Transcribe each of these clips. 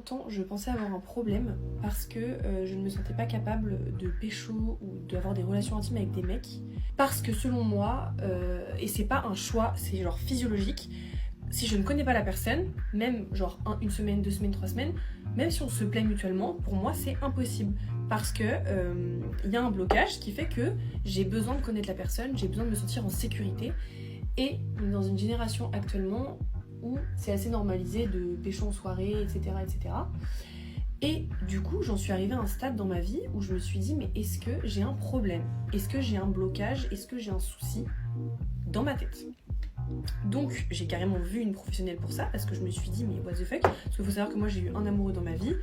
longtemps, je pensais avoir un problème parce que je ne me sentais pas capable de pécho ou d'avoir des relations intimes avec des mecs. Parce que selon moi, et c'est pas un choix, c'est genre physiologique, si je ne connais pas la personne, même genre une semaine, 2 semaines, 3 semaines, même si on se plaît mutuellement, pour moi c'est impossible. Parce que y a un blocage qui fait que j'ai besoin de connaître la personne, j'ai besoin de me sentir en sécurité. Et on est dans une génération actuellement où c'est assez normalisé de pécho en soirée, etc., etc. Et du coup, j'en suis arrivée à un stade dans ma vie où je me suis dit, mais est-ce que j'ai un problème? Est-ce que j'ai un blocage? Est-ce que j'ai un souci dans ma tête? Donc, j'ai carrément vu une professionnelle pour ça, parce que je me suis dit, mais what the fuck? Parce qu'il faut savoir que moi, j'ai eu un amoureux dans ma vie,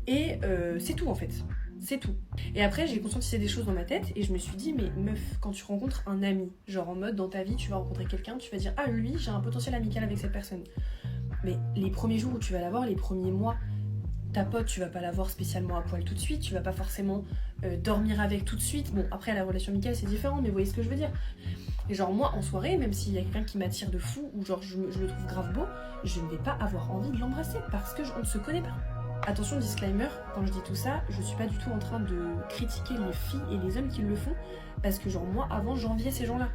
et c'est tout en fait. C'est tout. Et après, j'ai conscientisé des choses dans ma tête et je me suis dit, mais meuf, quand tu rencontres un ami, genre en mode dans ta vie, tu vas rencontrer quelqu'un, tu vas dire, ah lui, j'ai un potentiel amical avec cette personne. Mais les premiers jours où tu vas la voir, les premiers mois, ta pote, tu vas pas la voir spécialement à poil tout de suite, tu vas pas forcément dormir avec tout de suite. Bon, après, la relation amicale, c'est différent, mais vous voyez ce que je veux dire. Et genre, moi, en soirée, même s'il y a quelqu'un qui m'attire de fou ou genre je le trouve grave beau, je ne vais pas avoir envie de l'embrasser parce qu'on ne se connaît pas. Attention, disclaimer, quand je dis tout ça, je suis pas du tout en train de critiquer les filles et les hommes qui le font, parce que genre moi, avant, j'enviais ces gens-là.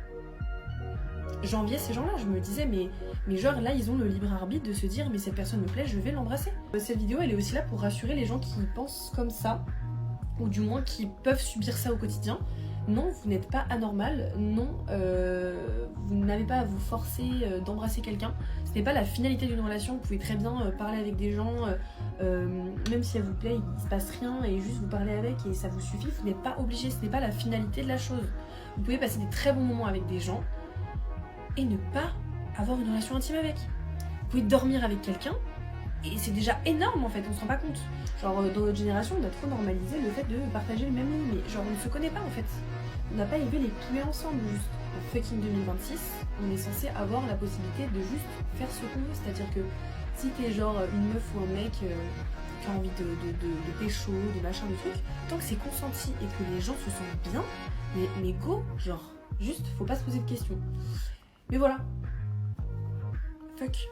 J'enviais ces gens-là, je me disais, mais genre là, ils ont le libre arbitre de se dire, mais cette personne me plaît, je vais l'embrasser. Cette vidéo, elle est aussi là pour rassurer les gens qui pensent comme ça, ou du moins qui peuvent subir ça au quotidien. Non, vous n'êtes pas anormal, non, vous n'avez pas à vous forcer d'embrasser quelqu'un. Ce n'est pas la finalité d'une relation, vous pouvez très bien parler avec des gens, même si elle vous plaît, il se passe rien et juste vous parlez avec et ça vous suffit, vous n'êtes pas obligé, ce n'est pas la finalité de la chose. Vous pouvez passer des très bons moments avec des gens et ne pas avoir une relation intime avec. Vous pouvez dormir avec quelqu'un et c'est déjà énorme en fait, on se rend pas compte. Genre dans notre génération, on a trop normalisé le fait de partager le même lit, mais genre on ne se connaît pas en fait. On n'a pas élevé les poulets ensemble juste. En fucking 2026, on est censé avoir la possibilité de juste faire ce qu'on veut. C'est-à-dire que si t'es genre une meuf ou un mec qui a envie de pécho, de machin, de truc, tant que c'est consenti et que les gens se sentent bien, mais go, genre, juste, faut pas se poser de questions. Mais voilà. Fuck.